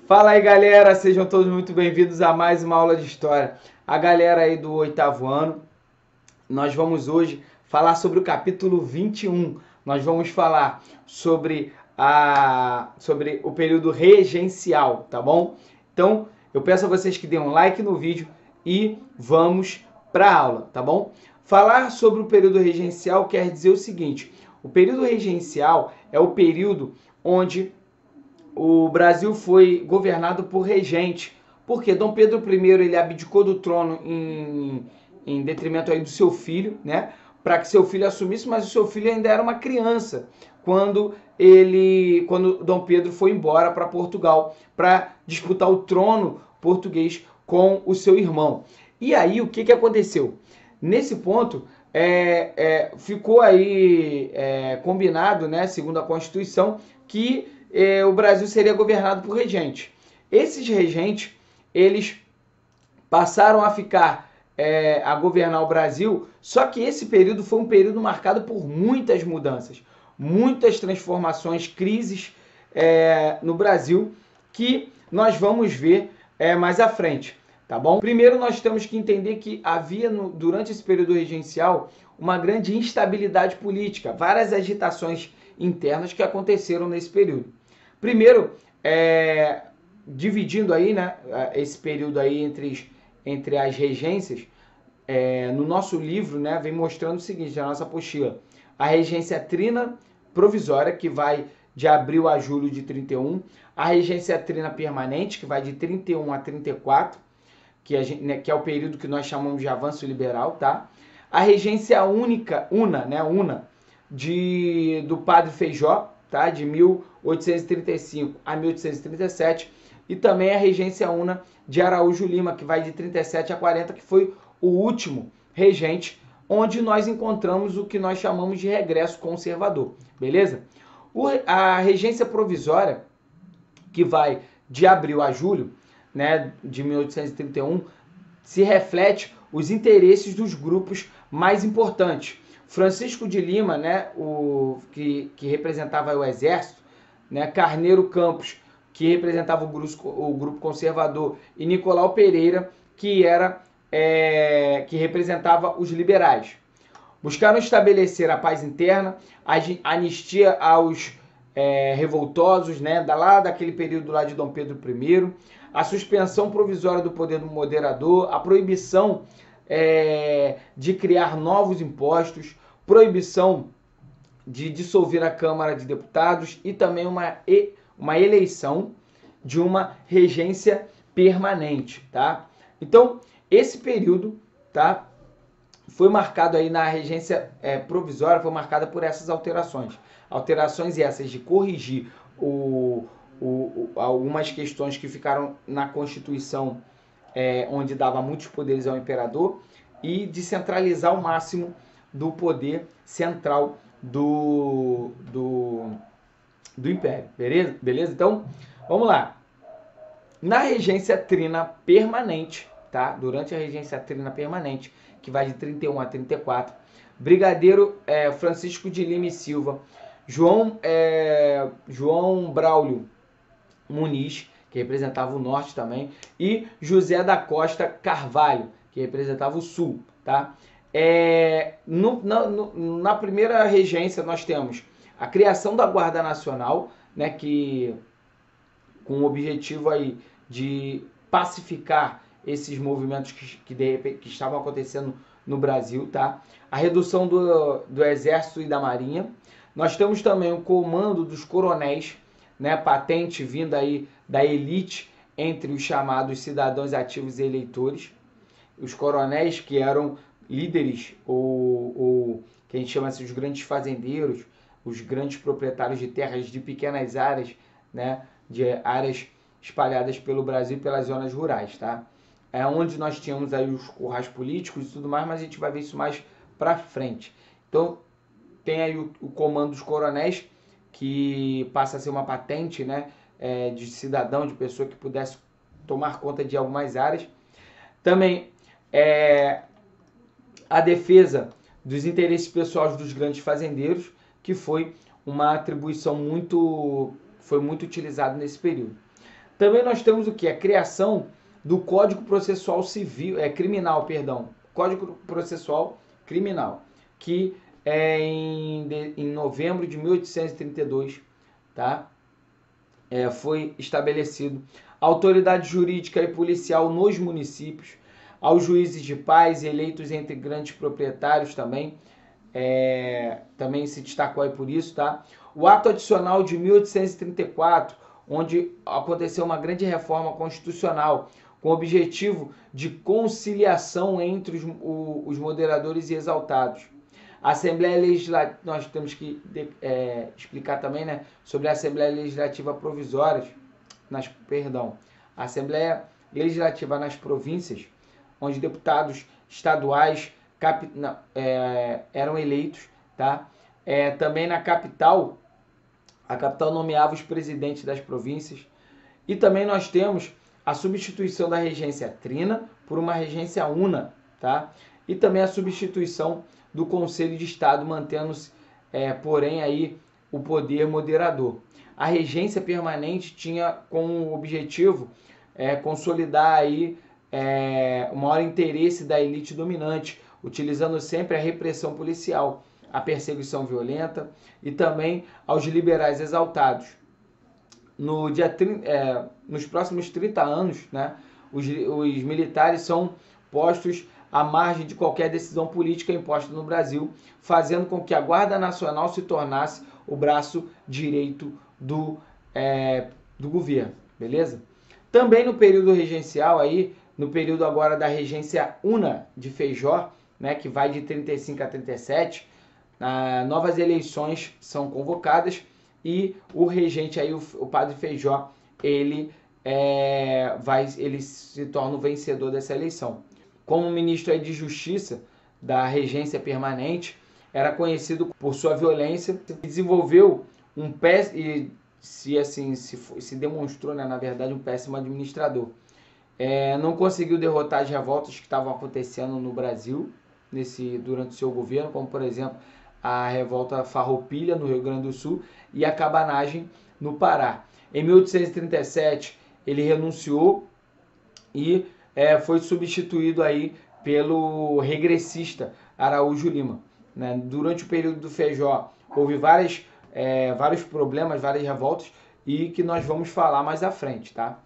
Fala aí, galera, sejam todos muito bem-vindos a mais uma aula de história. A galera aí do 8º ano, nós vamos hoje falar sobre o capítulo 21. Nós vamos falar sobre o período regencial, tá bom? Então, eu peço a vocês que deem um like no vídeo e vamos para a aula, tá bom? Falar sobre o período regencial quer dizer o seguinte: o período regencial é o período onde o Brasil foi governado por regente, porque Dom Pedro I ele abdicou do trono em detrimento aí do seu filho, né? Para que seu filho assumisse, mas o seu filho ainda era uma criança quando Dom Pedro foi embora para Portugal para disputar o trono português com o seu irmão. E aí o que aconteceu? Nesse ponto ficou aí combinado, né, segundo a Constituição, que o Brasil seria governado por regentes. Esses regentes, eles passaram a ficar a governar o Brasil, só que esse período foi um período marcado por muitas mudanças, muitas transformações, crises no Brasil, que nós vamos ver mais à frente, tá bom? Primeiro nós temos que entender que havia, durante esse período regencial, uma grande instabilidade política, várias agitações internas que aconteceram nesse período. Primeiro, dividindo aí, né, esse período aí entre as regências, no nosso livro, né, vem mostrando o seguinte, na nossa apostila: a regência trina provisória, que vai de abril a julho de 31, a regência trina permanente, que vai de 31 a 34, que é o período que nós chamamos de avanço liberal, tá? A regência una, do Padre Feijó, tá? De 1835 a 1837, e também a regência una de Araújo Lima, que vai de 37 a 40, que foi o último regente, onde nós encontramos o que nós chamamos de regresso conservador, beleza? A regência provisória, que vai de abril a julho, né, de 1831, se reflete os interesses dos grupos mais importantes. Francisco de Lima, né, que representava o exército, né, Carneiro Campos, que representava o grupo conservador, e Nicolau Pereira, que representava os liberais. Buscaram estabelecer a paz interna, a anistia aos revoltosos, né, daquele período lá de Dom Pedro I, a suspensão provisória do poder do moderador, a proibição de criar novos impostos, proibição de dissolver a Câmara de Deputados e também uma eleição de uma regência permanente, tá? Então, esse período, tá, foi marcado aí na regência provisória, foi marcada por essas alterações. Alterações essas de corrigir algumas questões que ficaram na Constituição, onde dava muitos poderes ao imperador, e de centralizar ao máximo do poder central do Império, beleza? Então, vamos lá. Na regência trina permanente, tá? Durante a regência trina permanente, que vai de 31 a 34, Brigadeiro Francisco de Lima e Silva, João Braulio Muniz, que representava o norte também, e José da Costa Carvalho, que representava o sul, tá? Na primeira regência nós temos a criação da Guarda Nacional, né, que com o objetivo aí de pacificar esses movimentos que estavam acontecendo no Brasil, tá? A redução do Exército e da Marinha. Nós temos também o comando dos coronéis, né, patente vinda aí da elite entre os chamados cidadãos ativos e eleitores. Os coronéis, que eram líderes, ou que a gente chama assim, os grandes fazendeiros, os grandes proprietários de terras de pequenas áreas, né, de áreas espalhadas pelo Brasil e pelas zonas rurais, tá? Onde nós tínhamos aí os currais políticos e tudo mais, mas a gente vai ver isso mais para frente. Então, tem aí o comando dos coronéis, que passa a ser uma patente, né, de cidadão, de pessoa que pudesse tomar conta de algumas áreas. Também a defesa dos interesses pessoais dos grandes fazendeiros, que foi uma atribuição muito utilizada nesse período. Também nós temos o que? A criação do Código Processual Civil, Criminal, perdão. Código Processual Criminal, que é em novembro de 1832, tá? Foi estabelecido a autoridade jurídica e policial nos municípios, aos juízes de paz eleitos entre grandes proprietários também, também se destacou aí por isso, tá? O ato adicional de 1834, onde aconteceu uma grande reforma constitucional com o objetivo de conciliação entre os moderadores e exaltados. A Assembleia Legislativa, nós temos que explicar também, né, sobre a Assembleia Legislativa Provisória, a Assembleia Legislativa nas províncias, onde deputados estaduais eram eleitos, tá? Também na capital, a capital nomeava os presidentes das províncias. E também nós temos a substituição da regência trina por uma regência una, tá? E também a substituição do Conselho de Estado, mantendo-se, porém, aí o poder moderador. A regência permanente tinha como objetivo consolidar aí o maior interesse da elite dominante, utilizando sempre a repressão policial, a perseguição violenta e também aos liberais exaltados. Nos próximos 30 anos, né, os militares são postos à margem de qualquer decisão política imposta no Brasil, fazendo com que a Guarda Nacional se tornasse o braço direito do governo, beleza? Também no período regencial, aí, no período agora da regência una de Feijó, né, que vai de 35 a 37, novas eleições são convocadas e o regente, aí, o padre Feijó, ele se torna o vencedor dessa eleição. Como ministro aí de Justiça da regência permanente, era conhecido por sua violência e desenvolveu se demonstrou, né, na verdade, um péssimo administrador. Não conseguiu derrotar as revoltas que estavam acontecendo no Brasil durante o seu governo, como, por exemplo, a revolta Farroupilha, no Rio Grande do Sul, e a cabanagem no Pará. Em 1837, ele renunciou e foi substituído aí pelo regressista Araújo Lima, né? Durante o período do Feijó, houve vários problemas, várias revoltas, e que nós vamos falar mais à frente, tá?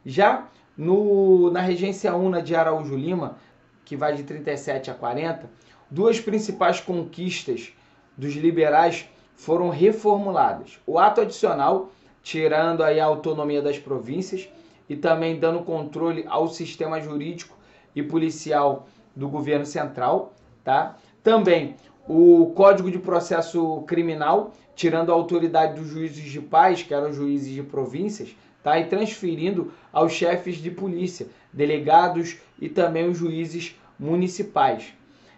Já na regência una de Araújo Lima, que vai de 37 a 40, duas principais conquistas dos liberais foram reformuladas. O ato adicional, tirando aí a autonomia das províncias e também dando controle ao sistema jurídico e policial do governo central, tá? Também o Código de Processo Criminal, tirando a autoridade dos juízes de paz, que eram juízes de províncias, tá? E transferindo aos chefes de polícia, delegados e também os juízes municipais,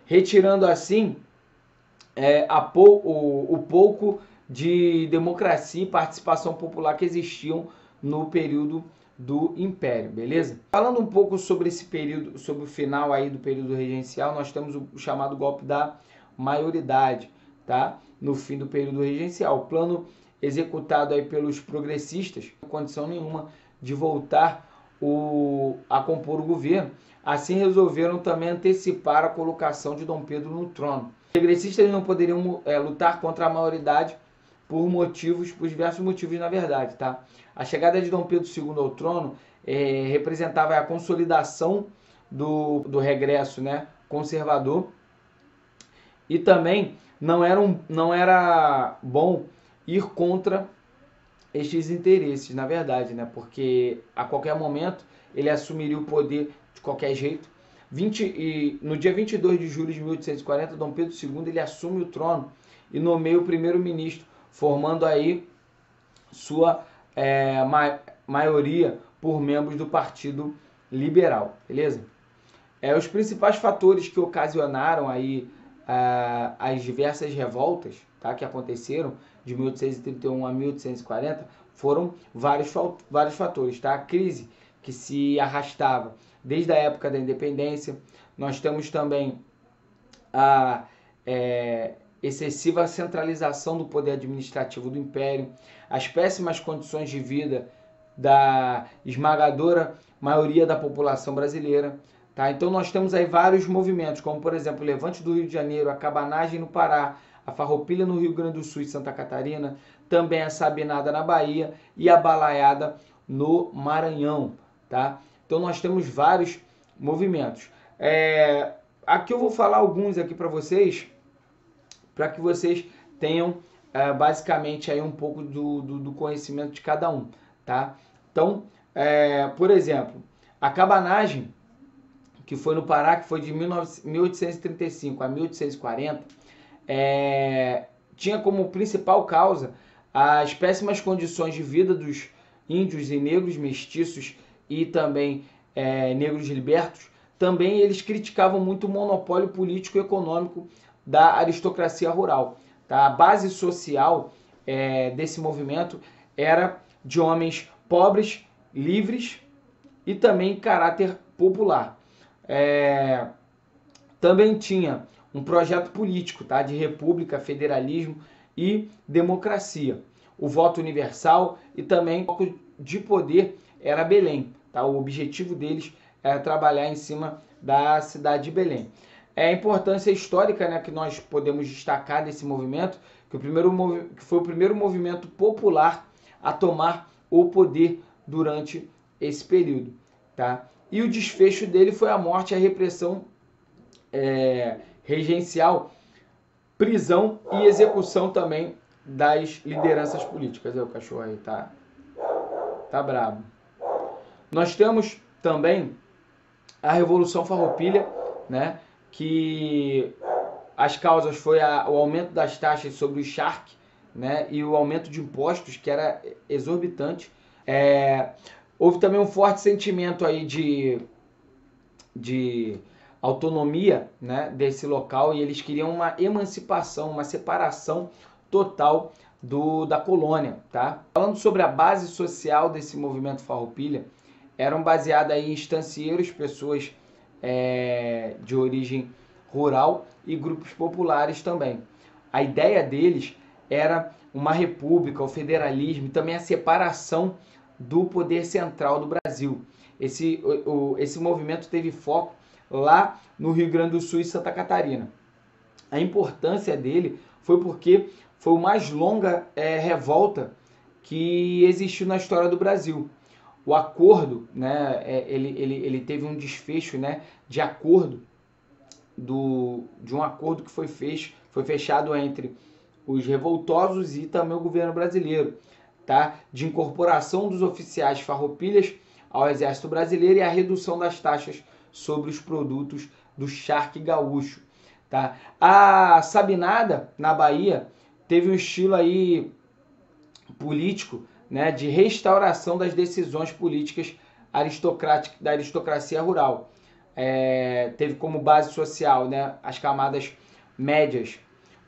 retirando assim o pouco de democracia e participação popular que existiam no período do Império, beleza? Falando um pouco sobre esse período, sobre o final aí do período regencial, nós temos o chamado golpe da maioridade, tá? No fim do período regencial, o plano executado aí pelos progressistas, não condição nenhuma de voltar a compor o governo. Assim resolveram também antecipar a colocação de Dom Pedro no trono. Os progressistas não poderiam lutar contra a maioridade por diversos motivos, na verdade, tá? A chegada de Dom Pedro II ao trono representava a consolidação do regresso, né, conservador, e também não era bom ir contra estes interesses, na verdade, né, porque a qualquer momento ele assumiria o poder de qualquer jeito. No dia 22 de julho de 1840, Dom Pedro II ele assume o trono e nomeia o primeiro-ministro, formando aí sua maioria por membros do Partido Liberal, beleza? Os principais fatores que ocasionaram aí as diversas revoltas, tá, que aconteceram de 1831 a 1840 foram vários fatores, tá? A crise que se arrastava desde a época da independência. Nós temos também a excessiva centralização do poder administrativo do Império, as péssimas condições de vida da esmagadora maioria da população brasileira. Tá? Então nós temos aí vários movimentos, como por exemplo o Levante do Rio de Janeiro, a Cabanagem no Pará, a Farroupilha no Rio Grande do Sul e Santa Catarina, também a Sabinada na Bahia e a Balaiada no Maranhão. Tá? Então nós temos vários movimentos. Aqui eu vou falar alguns aqui para vocês vocês tenham basicamente aí um pouco do conhecimento de cada um. Tá? Então, por exemplo, a Cabanagem, que foi no Pará, que foi de 1835 a 1840, tinha como principal causa as péssimas condições de vida dos índios e negros mestiços e também negros libertos. Também eles criticavam muito o monopólio político e econômico da aristocracia rural. Tá? A base social desse movimento era de homens pobres, livres e também caráter popular. Também tinha um projeto político, tá? De república, federalismo e democracia. O voto universal e também o foco de poder era Belém. Tá? O objetivo deles era trabalhar em cima da cidade de Belém. A importância histórica, né, que nós podemos destacar desse movimento, que foi o primeiro movimento popular a tomar o poder durante esse período. Tá? E o desfecho dele foi a morte e a repressão regencial, prisão e execução também das lideranças políticas. O cachorro aí tá brabo. Nós temos também a Revolução Farroupilha, né, que as causas foi o aumento das taxas sobre o charque, né, e o aumento de impostos, que era exorbitante. Houve também um forte sentimento aí de autonomia, né, desse local, e eles queriam uma emancipação, uma separação total da colônia. Tá? Falando sobre a base social desse movimento Farroupilha, eram baseadas em estancieiros, pessoas de origem rural e grupos populares também. A ideia deles era uma república, o federalismo e também a separação do poder central do Brasil. Esse movimento teve foco lá no Rio Grande do Sul e Santa Catarina. A importância dele foi porque foi a mais longa revolta que existiu na história do Brasil. O acordo, né, ele teve um desfecho, né, de acordo, de um acordo que foi fechado entre os revoltosos e também o governo brasileiro, tá? De incorporação dos oficiais farroupilhas ao exército brasileiro e a redução das taxas sobre os produtos do charque gaúcho. Tá? A Sabinada, na Bahia, teve um estilo aí político, né, de restauração das decisões políticas da aristocracia rural. Teve como base social, né, as camadas médias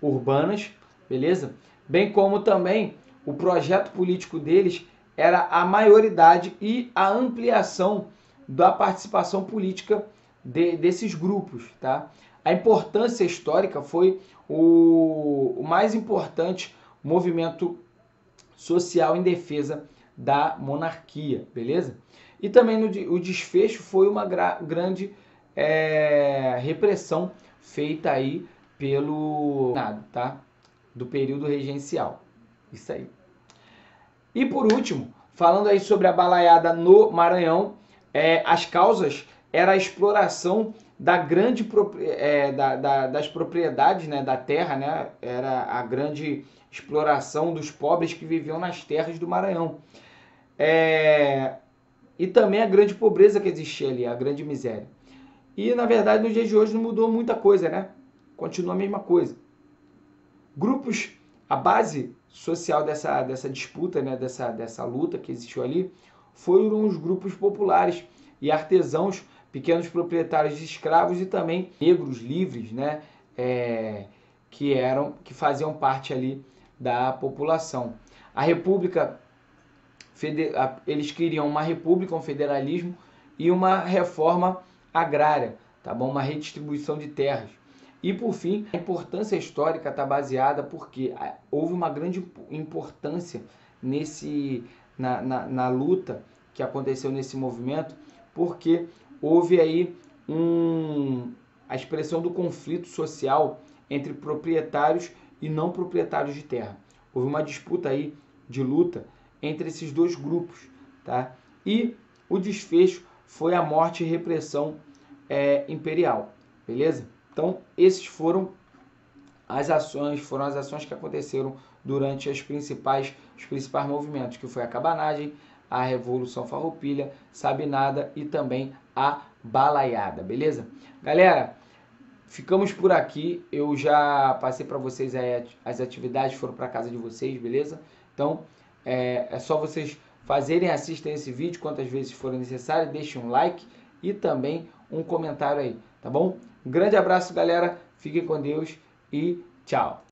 urbanas, beleza? Bem como também o projeto político deles era a maioridade e a ampliação da participação política desses grupos. Tá? A importância histórica foi o mais importante movimento social em defesa da monarquia, beleza? E também o desfecho foi uma grande repressão feita aí pelo tá? Do período regencial. Isso aí. E por último, falando aí sobre a balaiada no Maranhão, as causas era a exploração das propriedades, né, da terra, né, era a grande exploração dos pobres que viviam nas terras do Maranhão. E também a grande pobreza que existia ali, a grande miséria. E, na verdade, nos dias de hoje não mudou muita coisa, né? Continua a mesma coisa. Grupos, a base social dessa disputa, né, dessa luta que existiu ali, foram os grupos populares e artesãos, pequenos proprietários de escravos e também negros livres, né, que faziam parte ali da população. A república, eles queriam uma república, um federalismo e uma reforma agrária, tá bom? Uma redistribuição de terras. E, por fim, a importância histórica está baseada porque houve uma grande importância na luta que aconteceu nesse movimento, porque houve aí a expressão do conflito social entre proprietários e não proprietários de terra. Houve uma disputa aí de luta entre esses dois grupos, tá? E o desfecho foi a morte e repressão imperial, beleza? Então, esses foram as ações que aconteceram durante os principais movimentos, que foi a cabanagem, a Revolução Farroupilha, Sabinada e também a Balaiada, beleza? Galera, ficamos por aqui. Eu já passei para vocês as atividades, foram para casa de vocês, beleza? Então, é só vocês fazerem, assistem esse vídeo quantas vezes for necessário, deixem um like e também um comentário aí, tá bom? Um grande abraço, galera. Fiquem com Deus e tchau.